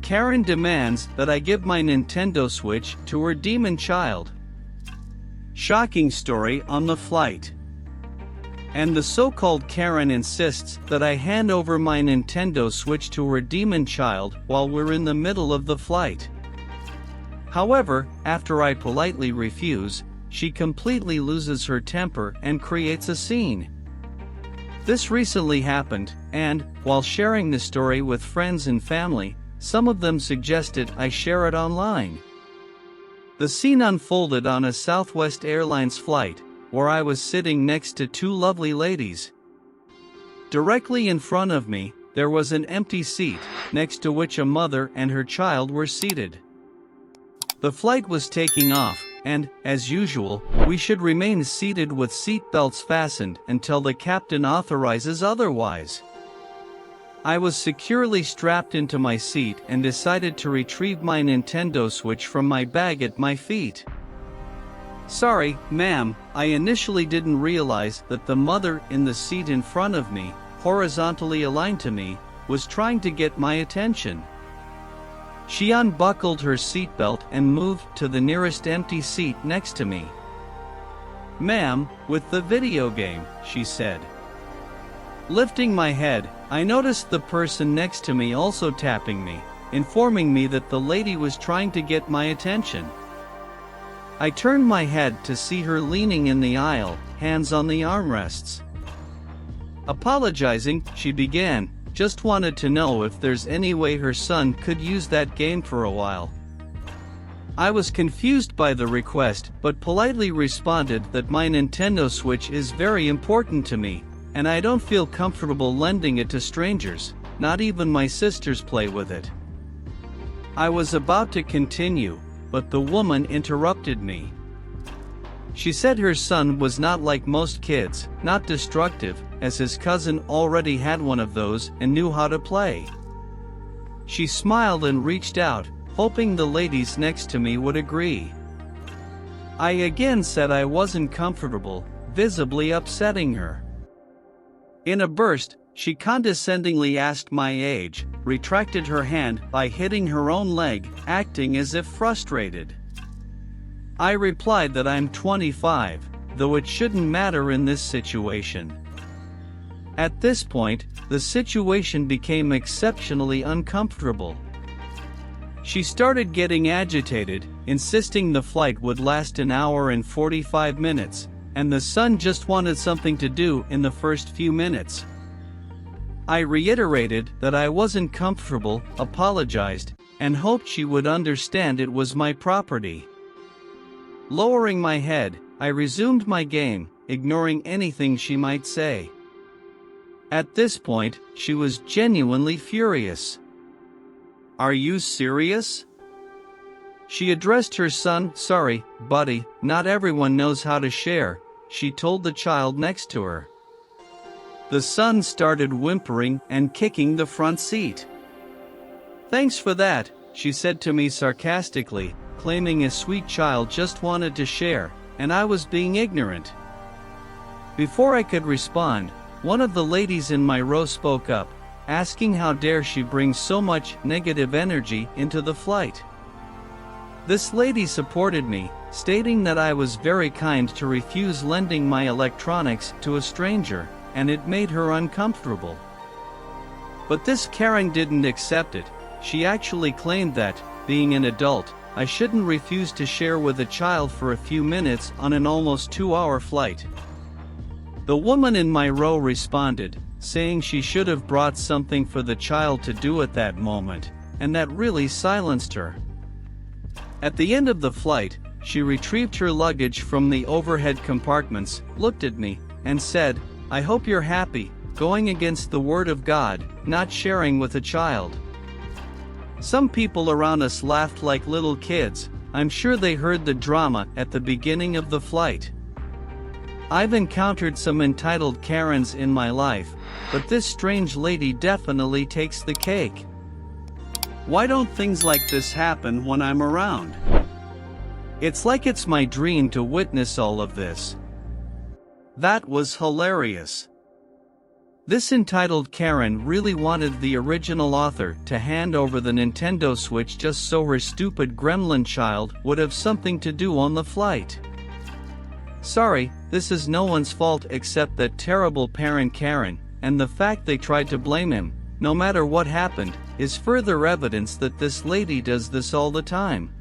Karen demands that I give my Nintendo Switch to her demon child. Shocking story on the flight. And the so-called Karen insists that I hand over my Nintendo Switch to her demon child while we're in the middle of the flight. However, after I politely refuse, she completely loses her temper and creates a scene. This recently happened, and, while sharing the story with friends and family, some of them suggested I share it online. The scene unfolded on a Southwest Airlines flight, where I was sitting next to two lovely ladies. Directly in front of me, there was an empty seat, next to which a mother and her child were seated. The flight was taking off, and, as usual, we should remain seated with seat belts fastened until the captain authorizes otherwise. I was securely strapped into my seat and decided to retrieve my Nintendo Switch from my bag at my feet. Sorry, ma'am, I initially didn't realize that the mother in the seat in front of me, horizontally aligned to me, was trying to get my attention. She unbuckled her seatbelt and moved to the nearest empty seat next to me. "Ma'am, with the video game," she said. Lifting my head, I noticed the person next to me also tapping me, informing me that the lady was trying to get my attention. I turned my head to see her leaning in the aisle, hands on the armrests. Apologizing, she began, "Just wanted to know if there's any way her son could use that game for a while." I was confused by the request, but politely responded that my Nintendo Switch is very important to me, and I don't feel comfortable lending it to strangers, not even my sisters play with it. I was about to continue, but the woman interrupted me. She said her son was not like most kids, not destructive, as his cousin already had one of those and knew how to play. She smiled and reached out, hoping the ladies next to me would agree. I again said I wasn't comfortable, visibly upsetting her. In a burst, she condescendingly asked my age, retracted her hand by hitting her own leg, acting as if frustrated. I replied that I'm 25, though it shouldn't matter in this situation. At this point, the situation became exceptionally uncomfortable. She started getting agitated, insisting the flight would last an hour and 45 minutes, and the son just wanted something to do in the first few minutes. I reiterated that I wasn't comfortable, apologized, and hoped she would understand it was my property. Lowering my head, I resumed my game, ignoring anything she might say. At this point, she was genuinely furious. "Are you serious?" She addressed her son, "Sorry, buddy, not everyone knows how to share," she told the child next to her. The son started whimpering and kicking the front seat. "Thanks for that," she said to me sarcastically, claiming a sweet child just wanted to share, and I was being ignorant. Before I could respond, one of the ladies in my row spoke up, asking how dare she bring so much negative energy into the flight. This lady supported me, stating that I was very kind to refuse lending my electronics to a stranger, and it made her uncomfortable. But this Karen didn't accept it. She actually claimed that, being an adult, I shouldn't refuse to share with a child for a few minutes on an almost 2-hour flight. The woman in my row responded, saying she should have brought something for the child to do at that moment, and that really silenced her. At the end of the flight, she retrieved her luggage from the overhead compartments, looked at me, and said, "I hope you're happy, going against the word of God, not sharing with a child." Some people around us laughed like little kids. I'm sure they heard the drama at the beginning of the flight. I've encountered some entitled Karens in my life, but this strange lady definitely takes the cake. Why don't things like this happen when I'm around? It's like it's my dream to witness all of this. That was hilarious. This entitled Karen really wanted the original author to hand over the Nintendo Switch just so her stupid gremlin child would have something to do on the flight. Sorry, this is no one's fault except that terrible parent Karen, and the fact they tried to blame him, no matter what happened, is further evidence that this lady does this all the time.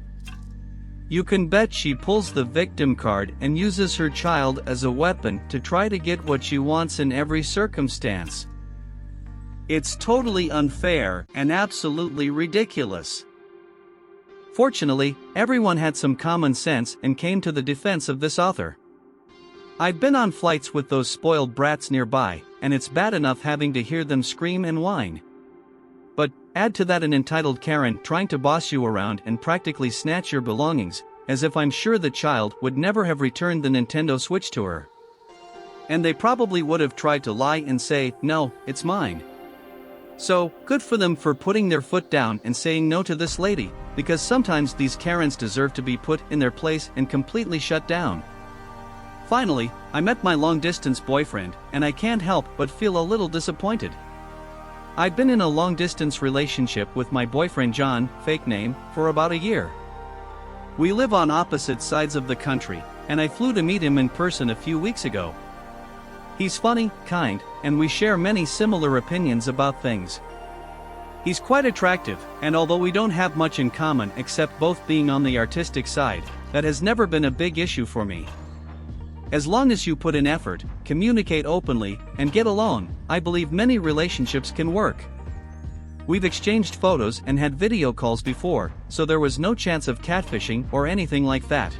You can bet she pulls the victim card and uses her child as a weapon to try to get what she wants in every circumstance. It's totally unfair and absolutely ridiculous. Fortunately, everyone had some common sense and came to the defense of this author. I've been on flights with those spoiled brats nearby, and it's bad enough having to hear them scream and whine. But, add to that an entitled Karen trying to boss you around and practically snatch your belongings, as if I'm sure the child would never have returned the Nintendo Switch to her. And they probably would have tried to lie and say, "No, it's mine." So, good for them for putting their foot down and saying no to this lady, because sometimes these Karens deserve to be put in their place and completely shut down. Finally, I met my long-distance boyfriend, and I can't help but feel a little disappointed. I've been in a long-distance relationship with my boyfriend John, fake name, for about a year. We live on opposite sides of the country, and I flew to meet him in person a few weeks ago. He's funny, kind, and we share many similar opinions about things. He's quite attractive, and although we don't have much in common except both being on the artistic side, that has never been a big issue for me. As long as you put in effort, communicate openly, and get along, I believe many relationships can work. We've exchanged photos and had video calls before, so there was no chance of catfishing or anything like that.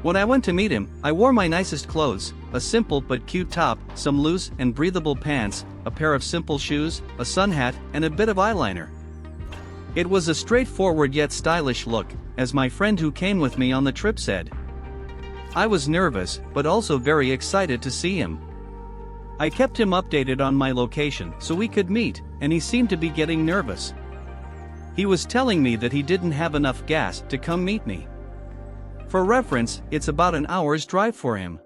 When I went to meet him, I wore my nicest clothes, a simple but cute top, some loose and breathable pants, a pair of simple shoes, a sun hat, and a bit of eyeliner. It was a straightforward yet stylish look, as my friend who came with me on the trip said. I was nervous, but also very excited to see him. I kept him updated on my location so we could meet, and he seemed to be getting nervous. He was telling me that he didn't have enough gas to come meet me. For reference, it's about an hour's drive for him.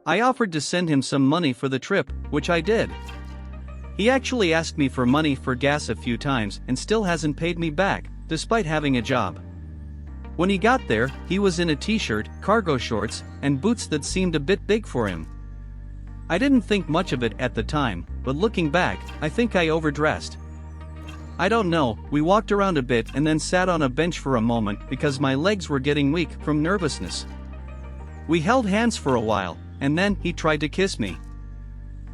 I offered to send him some money for the trip, which I did. He actually asked me for money for gas a few times and still hasn't paid me back, despite having a job. When he got there, he was in a t-shirt, cargo shorts, and boots that seemed a bit big for him. I didn't think much of it at the time, but looking back, I think I overdressed. I don't know, we walked around a bit and then sat on a bench for a moment because my legs were getting weak from nervousness. We held hands for a while, and then he tried to kiss me.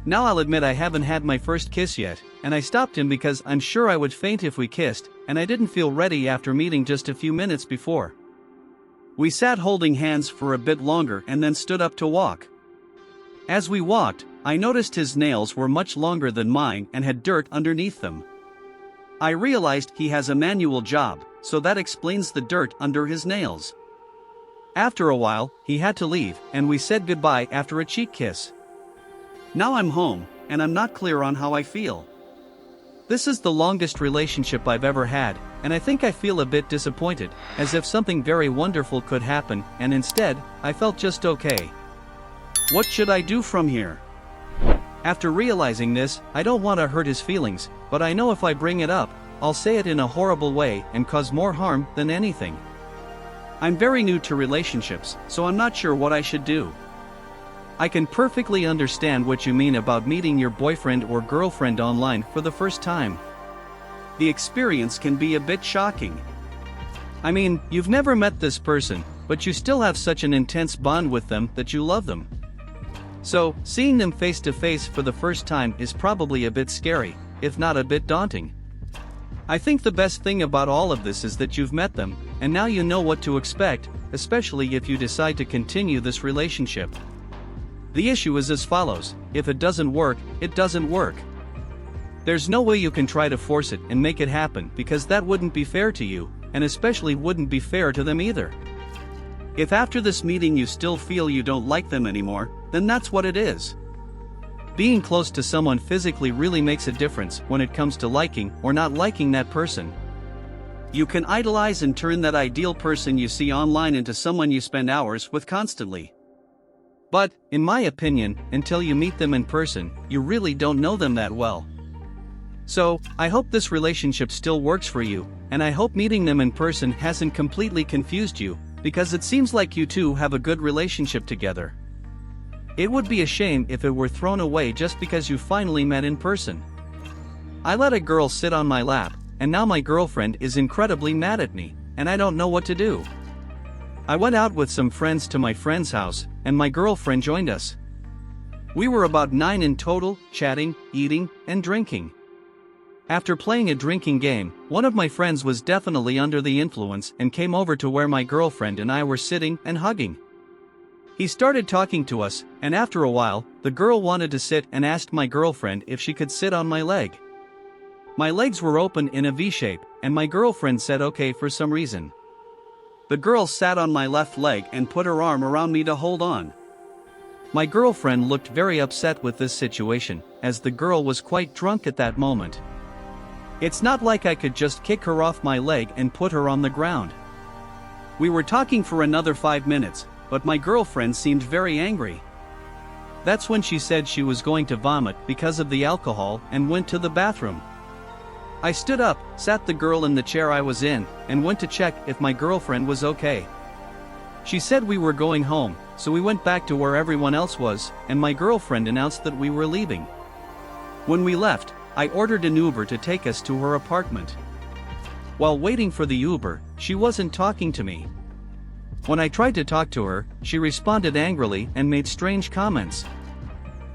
Now I'll admit I haven't had my first kiss yet, and I stopped him because I'm sure I would faint if we kissed, and I didn't feel ready after meeting just a few minutes before. We sat holding hands for a bit longer and then stood up to walk. As we walked, I noticed his nails were much longer than mine and had dirt underneath them. I realized he has a manual job, so that explains the dirt under his nails. After a while, he had to leave, and we said goodbye after a cheek kiss. Now I'm home, and I'm not clear on how I feel. This is the longest relationship I've ever had, and I think I feel a bit disappointed, as if something very wonderful could happen, and instead, I felt just okay. What should I do from here? After realizing this, I don't want to hurt his feelings, but I know if I bring it up, I'll say it in a horrible way and cause more harm than anything. I'm very new to relationships, so I'm not sure what I should do. I can perfectly understand what you mean about meeting your boyfriend or girlfriend online for the first time. The experience can be a bit shocking. I mean, you've never met this person, but you still have such an intense bond with them that you love them. So, seeing them face to face for the first time is probably a bit scary, if not a bit daunting. I think the best thing about all of this is that you've met them, and now you know what to expect, especially if you decide to continue this relationship. The issue is as follows: if it doesn't work, it doesn't work. There's no way you can try to force it and make it happen because that wouldn't be fair to you, and especially wouldn't be fair to them either. If after this meeting you still feel you don't like them anymore, then that's what it is. Being close to someone physically really makes a difference when it comes to liking or not liking that person. You can idolize and turn that ideal person you see online into someone you spend hours with constantly. But, in my opinion, until you meet them in person, you really don't know them that well. So, I hope this relationship still works for you, and I hope meeting them in person hasn't completely confused you, because it seems like you two have a good relationship together. It would be a shame if it were thrown away just because you finally met in person. I let a girl sit on my lap, and now my girlfriend is incredibly mad at me, and I don't know what to do. I went out with some friends to my friend's house, and my girlfriend joined us. We were about 9 in total, chatting, eating, and drinking. After playing a drinking game, one of my friends was definitely under the influence and came over to where my girlfriend and I were sitting and hugging. He started talking to us, and after a while, the girl wanted to sit and asked my girlfriend if she could sit on my leg. My legs were open in a V shape, and my girlfriend said okay for some reason. The girl sat on my left leg and put her arm around me to hold on. My girlfriend looked very upset with this situation, as the girl was quite drunk at that moment. It's not like I could just kick her off my leg and put her on the ground. We were talking for another 5 minutes, but my girlfriend seemed very angry. That's when she said she was going to vomit because of the alcohol and went to the bathroom. I stood up, sat the girl in the chair I was in, and went to check if my girlfriend was okay. She said we were going home, so we went back to where everyone else was, and my girlfriend announced that we were leaving. When we left, I ordered an Uber to take us to her apartment. While waiting for the Uber, she wasn't talking to me. When I tried to talk to her, she responded angrily and made strange comments.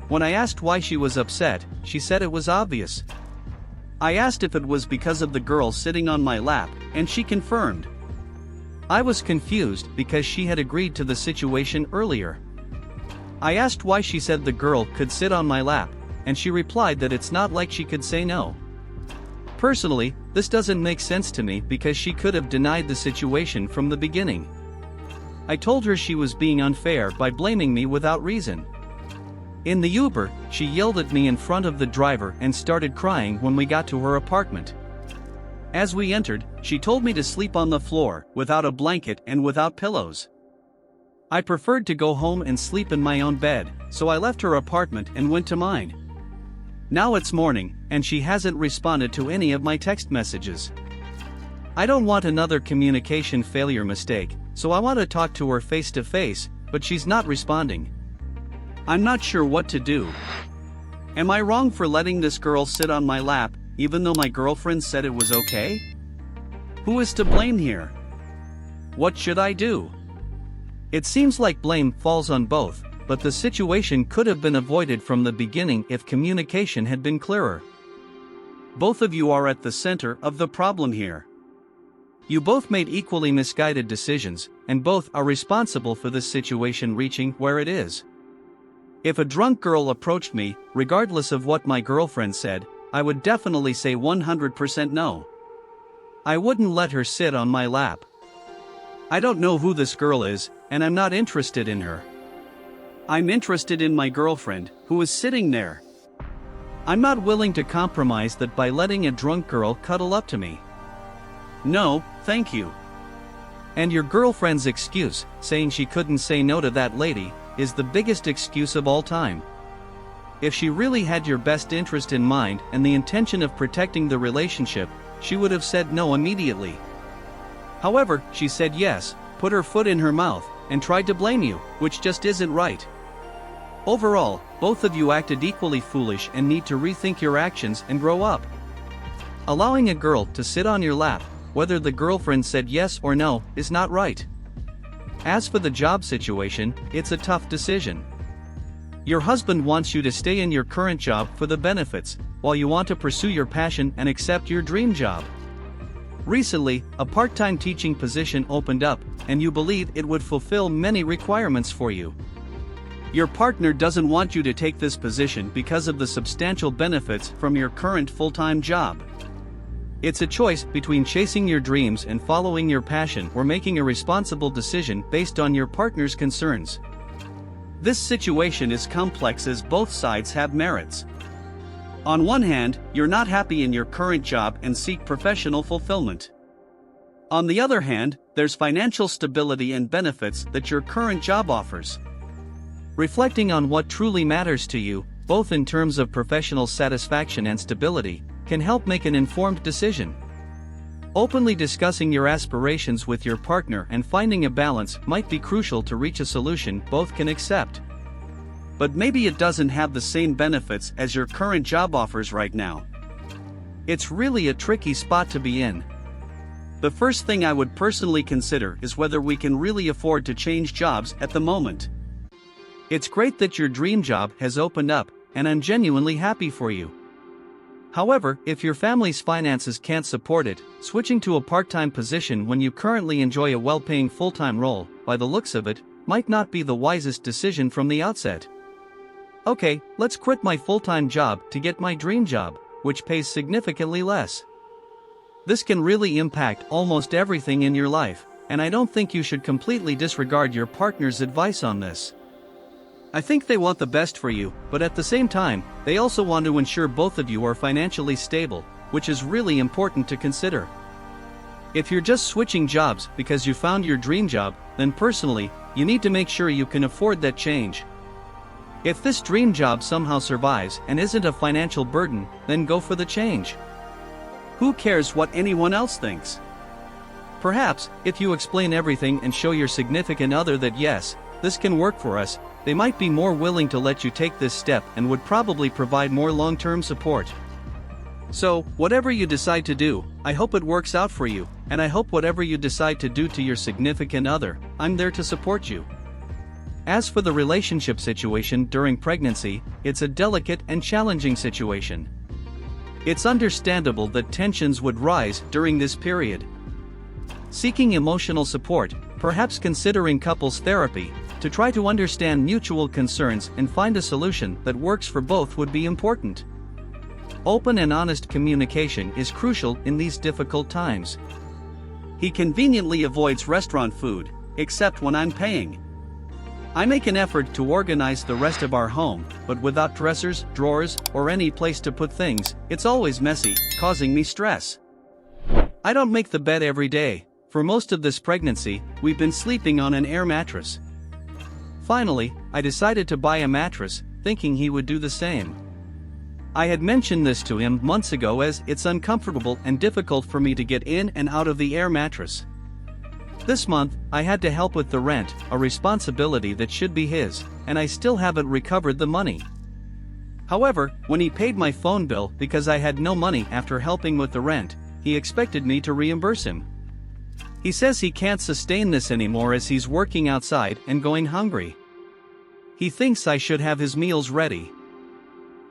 When I asked why she was upset, she said it was obvious. I asked if it was because of the girl sitting on my lap, and she confirmed. I was confused because she had agreed to the situation earlier. I asked why she said the girl could sit on my lap, and she replied that it's not like she could say no. Personally, this doesn't make sense to me because she could have denied the situation from the beginning. I told her she was being unfair by blaming me without reason. In the Uber, she yelled at me in front of the driver and started crying when we got to her apartment. As we entered, she told me to sleep on the floor, without a blanket and without pillows. I preferred to go home and sleep in my own bed, so I left her apartment and went to mine. Now it's morning, and she hasn't responded to any of my text messages. I don't want another communication failure mistake, so I want to talk to her face to face, but she's not responding. I'm not sure what to do. Am I wrong for letting this girl sit on my lap, even though my girlfriend said it was okay? Who is to blame here? What should I do? It seems like blame falls on both, but the situation could have been avoided from the beginning if communication had been clearer. Both of you are at the center of the problem here. You both made equally misguided decisions, and both are responsible for this situation reaching where it is. If a drunk girl approached me, regardless of what my girlfriend said, I would definitely say 100% no. I wouldn't let her sit on my lap. I don't know who this girl is, and I'm not interested in her. I'm interested in my girlfriend, who is sitting there. I'm not willing to compromise that by letting a drunk girl cuddle up to me. No, thank you. And your girlfriend's excuse, saying she couldn't say no to that lady, is the biggest excuse of all time. If she really had your best interest in mind and the intention of protecting the relationship, she would have said no immediately. However, she said yes, put her foot in her mouth, and tried to blame you, which just isn't right. Overall, both of you acted equally foolish and need to rethink your actions and grow up. Allowing a girl to sit on your lap, whether the girlfriend said yes or no, is not right. As for the job situation, it's a tough decision. Your husband wants you to stay in your current job for the benefits, while you want to pursue your passion and accept your dream job. Recently, a part-time teaching position opened up, and you believe it would fulfill many requirements for you. Your partner doesn't want you to take this position because of the substantial benefits from your current full-time job. It's a choice between chasing your dreams and following your passion or making a responsible decision based on your partner's concerns. This situation is complex as both sides have merits. On one hand, you're not happy in your current job and seek professional fulfillment. On the other hand, there's financial stability and benefits that your current job offers. Reflecting on what truly matters to you, both in terms of professional satisfaction and stability, can help make an informed decision. Openly discussing your aspirations with your partner and finding a balance might be crucial to reach a solution both can accept. But maybe it doesn't have the same benefits as your current job offers right now. It's really a tricky spot to be in. The first thing I would personally consider is whether we can really afford to change jobs at the moment. It's great that your dream job has opened up, and I'm genuinely happy for you. However, if your family's finances can't support it, switching to a part-time position when you currently enjoy a well-paying full-time role, by the looks of it, might not be the wisest decision from the outset. Okay, let's quit my full-time job to get my dream job, which pays significantly less. This can really impact almost everything in your life, and I don't think you should completely disregard your partner's advice on this. I think they want the best for you, but at the same time, they also want to ensure both of you are financially stable, which is really important to consider. If you're just switching jobs because you found your dream job, then personally, you need to make sure you can afford that change. If this dream job somehow survives and isn't a financial burden, then go for the change. Who cares what anyone else thinks? Perhaps, if you explain everything and show your significant other that yes, this can work for us, they might be more willing to let you take this step and would probably provide more long-term support. So, whatever you decide to do, I hope it works out for you, and I hope whatever you decide to do to your significant other, I'm there to support you. As for the relationship situation during pregnancy, it's a delicate and challenging situation. It's understandable that tensions would rise during this period. Seeking emotional support, perhaps considering couples therapy, to try to understand mutual concerns and find a solution that works for both would be important. Open and honest communication is crucial in these difficult times. He conveniently avoids restaurant food, except when I'm paying. I make an effort to organize the rest of our home, but without dressers, drawers, or any place to put things, it's always messy, causing me stress. I don't make the bed every day. For most of this pregnancy, we've been sleeping on an air mattress. Finally, I decided to buy a mattress, thinking he would do the same. I had mentioned this to him months ago as it's uncomfortable and difficult for me to get in and out of the air mattress. This month, I had to help with the rent, a responsibility that should be his, and I still haven't recovered the money. However, when he paid my phone bill because I had no money after helping with the rent, he expected me to reimburse him. He says he can't sustain this anymore as he's working outside and going hungry. He thinks I should have his meals ready.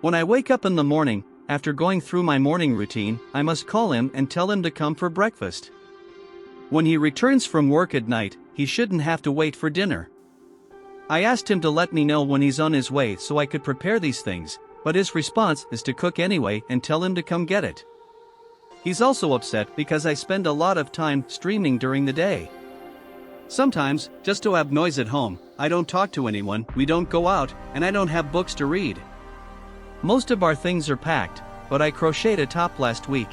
When I wake up in the morning, after going through my morning routine, I must call him and tell him to come for breakfast. When he returns from work at night, he shouldn't have to wait for dinner. I asked him to let me know when he's on his way so I could prepare these things, but his response is to cook anyway and tell him to come get it. He's also upset because I spend a lot of time streaming during the day. Sometimes, just to have noise at home, I don't talk to anyone, we don't go out, and I don't have books to read. Most of our things are packed, but I crocheted a top last week.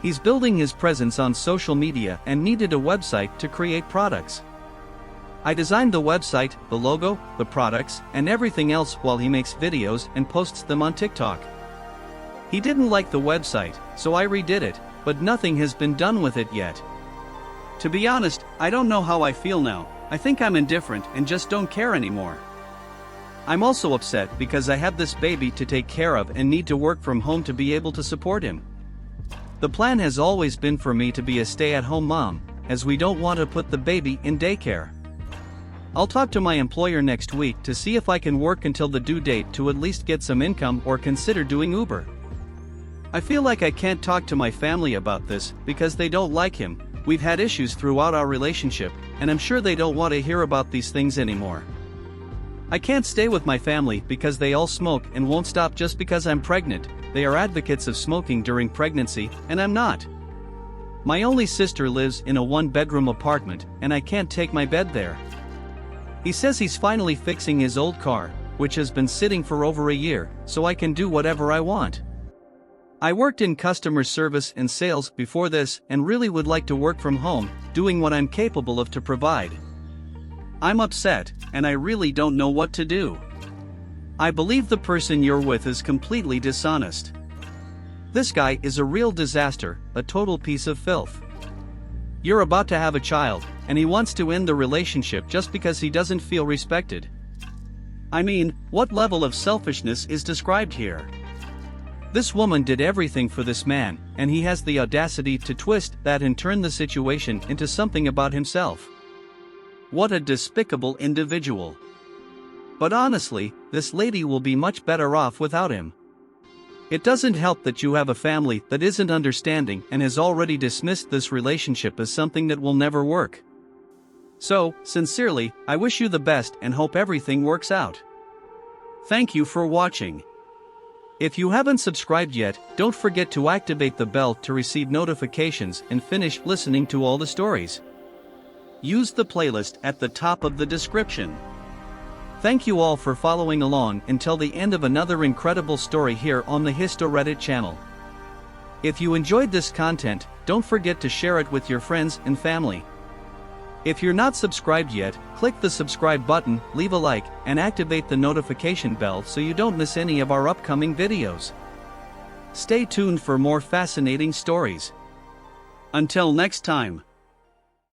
He's building his presence on social media and needed a website to create products. I designed the website, the logo, the products, and everything else while he makes videos and posts them on TikTok. He didn't like the website, so I redid it, but nothing has been done with it yet. To be honest, I don't know how I feel now. I think I'm indifferent and just don't care anymore. I'm also upset because I have this baby to take care of and need to work from home to be able to support him. The plan has always been for me to be a stay-at-home mom, as we don't want to put the baby in daycare. I'll talk to my employer next week to see if I can work until the due date to at least get some income or consider doing Uber. I feel like I can't talk to my family about this because they don't like him. We've had issues throughout our relationship, and I'm sure they don't want to hear about these things anymore. I can't stay with my family because they all smoke and won't stop just because I'm pregnant. They are advocates of smoking during pregnancy, and I'm not. My only sister lives in a one-bedroom apartment, and I can't take my bed there. He says he's finally fixing his old car, which has been sitting for over a year, so I can do whatever I want. I worked in customer service and sales before this and really would like to work from home, doing what I'm capable of to provide. I'm upset, and I really don't know what to do. I believe the person you're with is completely dishonest. This guy is a real disaster, a total piece of filth. You're about to have a child, and he wants to end the relationship just because he doesn't feel respected. I mean, what level of selfishness is described here? This woman did everything for this man, and he has the audacity to twist that and turn the situation into something about himself. What a despicable individual. But honestly, this lady will be much better off without him. It doesn't help that you have a family that isn't understanding and has already dismissed this relationship as something that will never work. So, sincerely, I wish you the best and hope everything works out. Thank you for watching. If you haven't subscribed yet, don't forget to activate the bell to receive notifications and finish listening to all the stories. Use the playlist at the top of the description. Thank you all for following along until the end of another incredible story here on the HistoReddit channel. If you enjoyed this content, don't forget to share it with your friends and family. If you're not subscribed yet, click the subscribe button, leave a like, and activate the notification bell so you don't miss any of our upcoming videos. Stay tuned for more fascinating stories. Until next time.